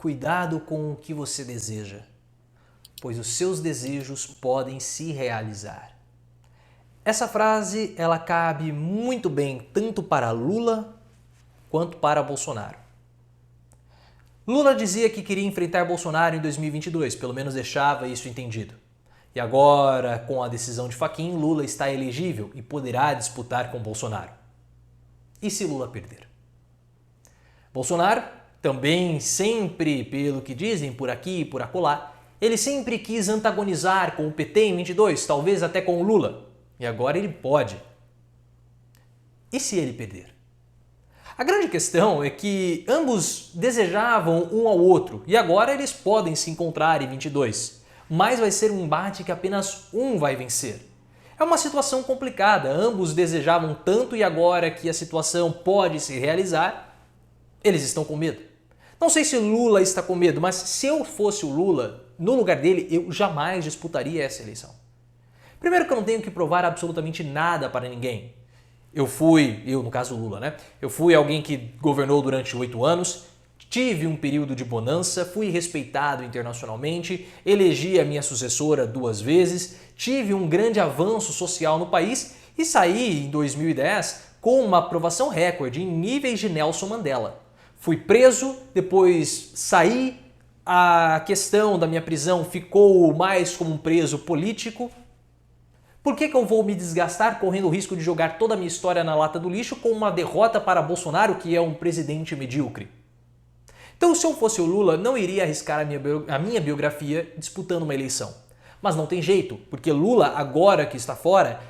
Cuidado com o que você deseja, pois os seus desejos podem se realizar. Essa frase ela cabe muito bem tanto para Lula quanto para Bolsonaro. Lula dizia que queria enfrentar Bolsonaro em 2022, pelo menos deixava isso entendido. E agora, com a decisão de Fachin, Lula está elegível e poderá disputar com Bolsonaro. E se Lula perder? Bolsonaro, também sempre, pelo que dizem por aqui e por acolá, ele sempre quis antagonizar com o PT em 22, talvez até com o Lula. E agora ele pode. E se ele perder? A grande questão é que ambos desejavam um ao outro e agora eles podem se encontrar em 22, mas vai ser um embate que apenas um vai vencer. É uma situação complicada, ambos desejavam tanto e agora que a situação pode se realizar, eles estão com medo. Não sei se Lula está com medo, mas se eu fosse o Lula, no lugar dele, eu jamais disputaria essa eleição. Primeiro que eu não tenho que provar absolutamente nada para ninguém. Eu no caso Lula, né? Eu fui alguém que governou durante 8 anos, tive um período de bonança, fui respeitado internacionalmente, elegi a minha sucessora 2 vezes, tive um grande avanço social no país e saí em 2010 com uma aprovação recorde em níveis de Nelson Mandela. Fui preso, depois saí, a questão da minha prisão ficou mais como um preso político. Por que eu vou me desgastar correndo o risco de jogar toda a minha história na lata do lixo com uma derrota para Bolsonaro, que é um presidente medíocre? Então, se eu fosse o Lula, não iria arriscar a minha biografia disputando uma eleição. Mas não tem jeito, porque Lula, agora que está fora,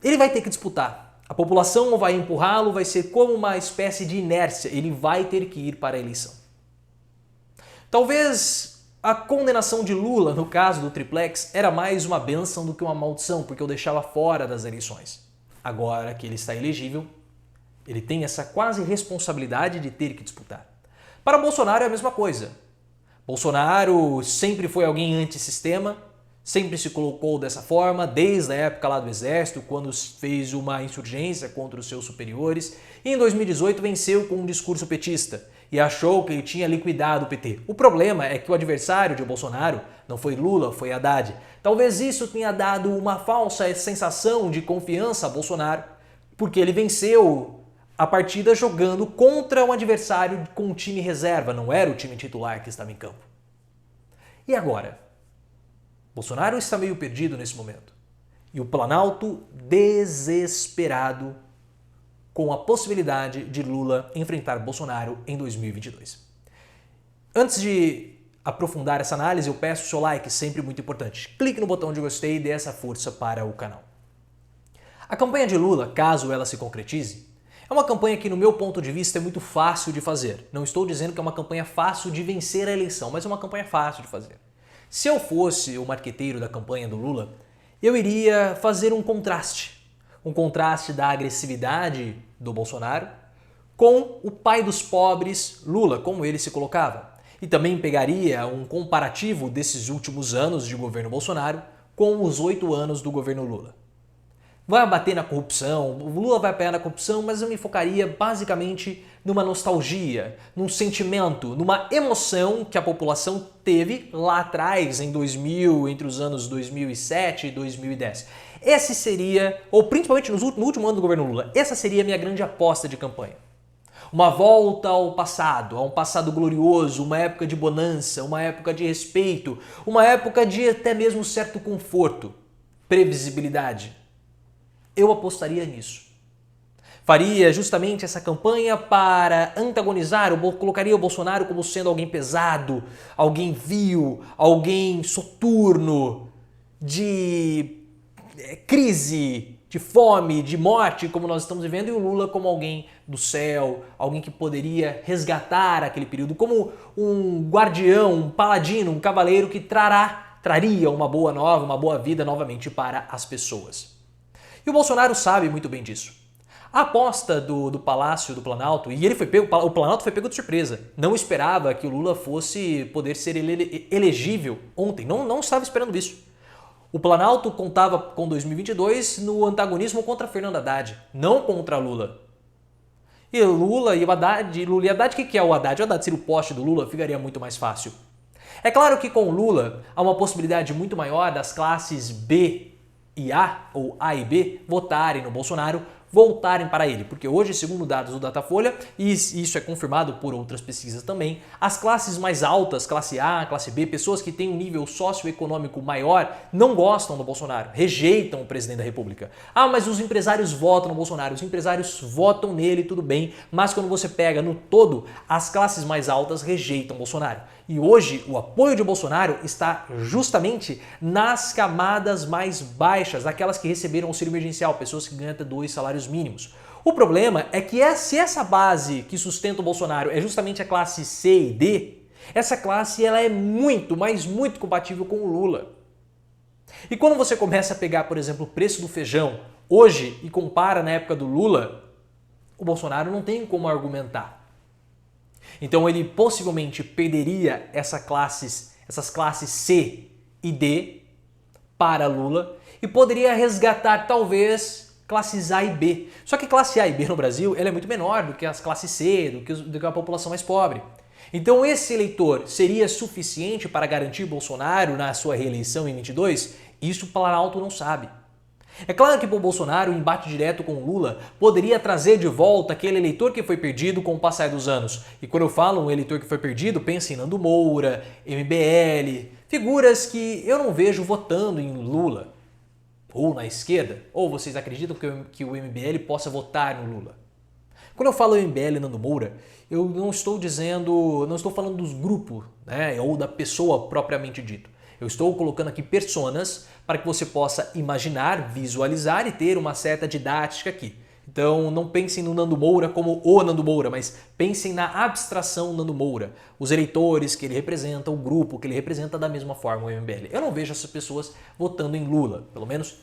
ele vai ter que disputar. A população vai empurrá-lo, vai ser como uma espécie de inércia, ele vai ter que ir para a eleição. Talvez a condenação de Lula, no caso do triplex, era mais uma bênção do que uma maldição, porque eu deixava fora das eleições. Agora que ele está elegível, ele tem essa quase responsabilidade de ter que disputar. Para Bolsonaro é a mesma coisa. Bolsonaro sempre foi alguém antissistema, sempre se colocou dessa forma, desde a época lá do Exército, quando fez uma insurgência contra os seus superiores, e em 2018 venceu com um discurso petista e achou que ele tinha liquidado o PT. O problema é que o adversário de Bolsonaro não foi Lula, foi Haddad. Talvez isso tenha dado uma falsa sensação de confiança a Bolsonaro, porque ele venceu a partida jogando contra um adversário com um time reserva, não era o time titular que estava em campo. E agora? Bolsonaro está meio perdido nesse momento. E o Planalto desesperado com a possibilidade de Lula enfrentar Bolsonaro em 2022. Antes de aprofundar essa análise, eu peço o seu like, sempre muito importante. Clique no botão de gostei e dê essa força para o canal. A campanha de Lula, caso ela se concretize, é uma campanha que, no meu ponto de vista, é muito fácil de fazer. Não estou dizendo que é uma campanha fácil de vencer a eleição, mas é uma campanha fácil de fazer. Se eu fosse o marqueteiro da campanha do Lula, eu iria fazer um contraste da agressividade do Bolsonaro com o pai dos pobres, Lula, como ele se colocava. E também pegaria um comparativo desses últimos anos de governo Bolsonaro com os 8 anos do governo Lula. Vai bater na corrupção, o Lula vai apanhar na corrupção, mas eu me focaria basicamente numa nostalgia, num sentimento, numa emoção que a população teve lá atrás, em 2000, entre os anos 2007 e 2010. Esse seria, ou principalmente no último ano do governo Lula, essa seria a minha grande aposta de campanha. Uma volta ao passado, a um passado glorioso, uma época de bonança, uma época de respeito, uma época de até mesmo certo conforto, previsibilidade. Eu apostaria nisso. Faria justamente essa campanha para antagonizar, colocaria o Bolsonaro como sendo alguém pesado, alguém vil, alguém soturno, de crise, de fome, de morte, como nós estamos vivendo, e o Lula como alguém do céu, alguém que poderia resgatar aquele período, como um guardião, um paladino, um cavaleiro que traria uma boa nova, uma boa vida novamente para as pessoas. E o Bolsonaro sabe muito bem disso. A aposta do Palácio do Planalto, e o Planalto foi pego de surpresa, não esperava que o Lula fosse poder ser elegível ontem, não estava esperando isso. O Planalto contava com 2022 no antagonismo contra Fernando Haddad, não contra Lula. E Lula e o Haddad, Lula e Haddad, o que é o Haddad? O Haddad seria o poste do Lula, ficaria muito mais fácil. É claro que com o Lula há uma possibilidade muito maior das classes B e A, ou A e B, votarem no Bolsonaro, voltarem para ele, porque hoje, segundo dados do Datafolha, e isso é confirmado por outras pesquisas também, as classes mais altas, classe A, classe B, pessoas que têm um nível socioeconômico maior, não gostam do Bolsonaro, rejeitam o presidente da República. Ah, mas os empresários votam no Bolsonaro, os empresários votam nele, tudo bem, mas quando você pega no todo, as classes mais altas rejeitam Bolsonaro. E hoje o apoio de Bolsonaro está justamente nas camadas mais baixas, aquelas que receberam auxílio emergencial, pessoas que ganham até 2 salários mínimos. O problema é que se essa base que sustenta o Bolsonaro é justamente a classe C e D, essa classe ela é muito, mas muito compatível com o Lula. E quando você começa a pegar, por exemplo, o preço do feijão hoje e compara na época do Lula, o Bolsonaro não tem como argumentar. Então ele possivelmente perderia essas classes C e D para Lula e poderia resgatar talvez classes A e B. Só que classe A e B no Brasil ela é muito menor do que as classes C, do que a população mais pobre. Então esse eleitor seria suficiente para garantir Bolsonaro na sua reeleição em 22? Isso o Planalto não sabe. É claro que para o Bolsonaro o embate direto com o Lula poderia trazer de volta aquele eleitor que foi perdido com o passar dos anos. E quando eu falo um eleitor que foi perdido, pense em Nando Moura, MBL, figuras que eu não vejo votando em Lula ou na esquerda. Ou vocês acreditam que o MBL possa votar no Lula? Quando eu falo MBL e Nando Moura, eu não estou falando dos grupos, né, ou da pessoa propriamente dito. Eu estou colocando aqui personas para que você possa imaginar, visualizar e ter uma certa didática aqui. Então não pensem no Nando Moura como o Nando Moura, mas pensem na abstração Nando Moura. Os eleitores que ele representa, o grupo que ele representa da mesma forma o MBL. Eu não vejo essas pessoas votando em Lula, pelo menos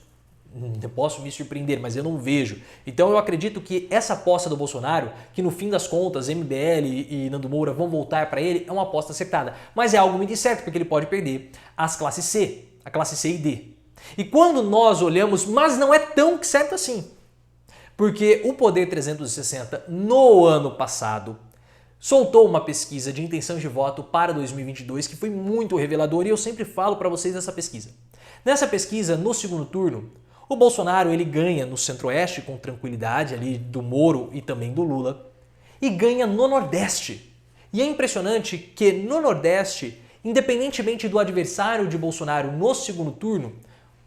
eu posso me surpreender, mas eu não vejo. Então eu acredito que essa aposta do Bolsonaro, que no fim das contas MBL e Nando Moura vão voltar para ele, é uma aposta acertada. Mas é algo muito incerto, porque ele pode perder as classes C, a classe C e D. E quando nós olhamos, mas não é tão certo assim. Porque o Poder 360, no ano passado, soltou uma pesquisa de intenção de voto para 2022 que foi muito reveladora e eu sempre falo para vocês dessa pesquisa. Nessa pesquisa, no segundo turno, o Bolsonaro ele ganha no Centro-Oeste com tranquilidade ali do Moro e também do Lula e ganha no Nordeste. E é impressionante que no Nordeste, independentemente do adversário de Bolsonaro no segundo turno,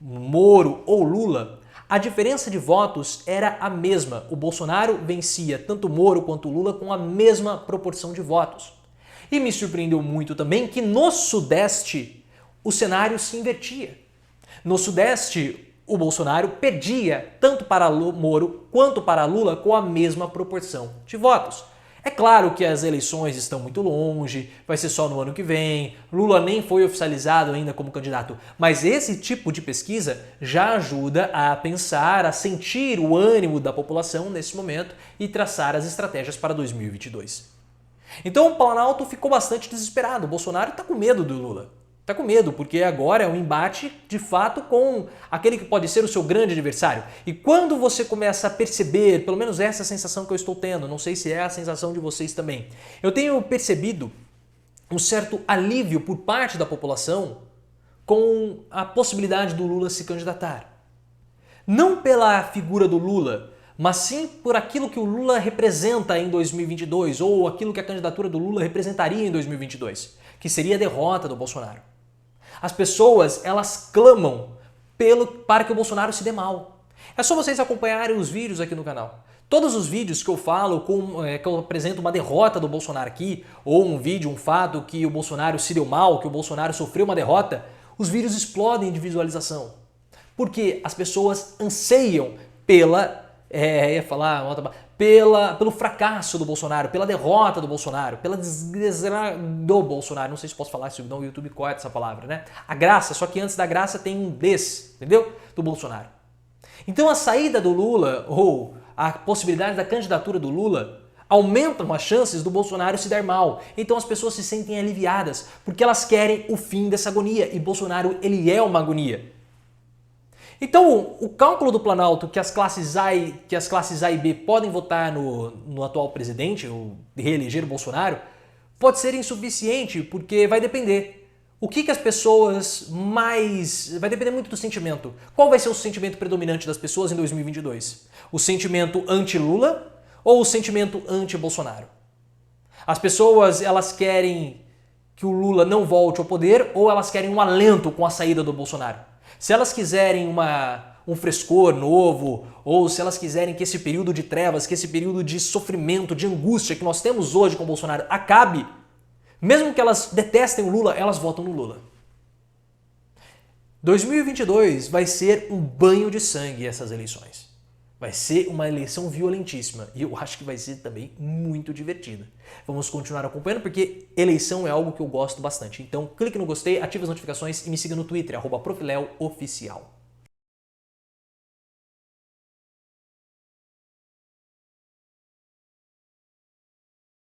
Moro ou Lula, a diferença de votos era a mesma. O Bolsonaro vencia tanto Moro quanto Lula com a mesma proporção de votos. E me surpreendeu muito também que no Sudeste o cenário se invertia. No Sudeste, o Bolsonaro perdia tanto para Moro quanto para Lula com a mesma proporção de votos. É claro que as eleições estão muito longe, vai ser só no ano que vem, Lula nem foi oficializado ainda como candidato, mas esse tipo de pesquisa já ajuda a pensar, a sentir o ânimo da população nesse momento e traçar as estratégias para 2022. Então o Planalto ficou bastante desesperado, o Bolsonaro está com medo do Lula. Está com medo, porque agora é um embate de fato com aquele que pode ser o seu grande adversário. E quando você começa a perceber, pelo menos essa sensação que eu estou tendo, não sei se é a sensação de vocês também, eu tenho percebido um certo alívio por parte da população com a possibilidade do Lula se candidatar. Não pela figura do Lula, mas sim por aquilo que o Lula representa em 2022, ou aquilo que a candidatura do Lula representaria em 2022, que seria a derrota do Bolsonaro. As pessoas, elas clamam para que o Bolsonaro se dê mal. É só vocês acompanharem os vídeos aqui no canal. Todos os vídeos que eu falo, que eu apresento uma derrota do Bolsonaro aqui, ou um vídeo, um fato que o Bolsonaro se deu mal, que o Bolsonaro sofreu uma derrota, os vídeos explodem de visualização. Porque as pessoas anseiam pelo fracasso do Bolsonaro, pela derrota do Bolsonaro, pela desgraça do Bolsonaro. Não sei se posso falar isso, não, o YouTube corta essa palavra, né? A graça, só que antes da graça tem um entendeu? Do Bolsonaro. Então a saída do Lula, ou a possibilidade da candidatura do Lula, aumentam as chances do Bolsonaro se dar mal. Então as pessoas se sentem aliviadas, porque elas querem o fim dessa agonia, e Bolsonaro, ele é uma agonia. Então, o cálculo do Planalto que as classes A e B podem votar no atual presidente, ou reeleger o Bolsonaro, pode ser insuficiente, porque vai depender. O que as pessoas mais... Vai depender muito do sentimento. Qual vai ser o sentimento predominante das pessoas em 2022? O sentimento anti-Lula ou o sentimento anti-Bolsonaro? As pessoas, elas querem que o Lula não volte ao poder ou elas querem um alento com a saída do Bolsonaro? Se elas quiserem um frescor novo, ou se elas quiserem que esse período de trevas, que esse período de sofrimento, de angústia que nós temos hoje com o Bolsonaro acabe, mesmo que elas detestem o Lula, elas votam no Lula. 2022 vai ser um banho de sangue essas eleições. Vai ser uma eleição violentíssima e eu acho que vai ser também muito divertida. Vamos continuar acompanhando porque eleição é algo que eu gosto bastante. Então clique no gostei, ative as notificações e me siga no Twitter, @profleoficial.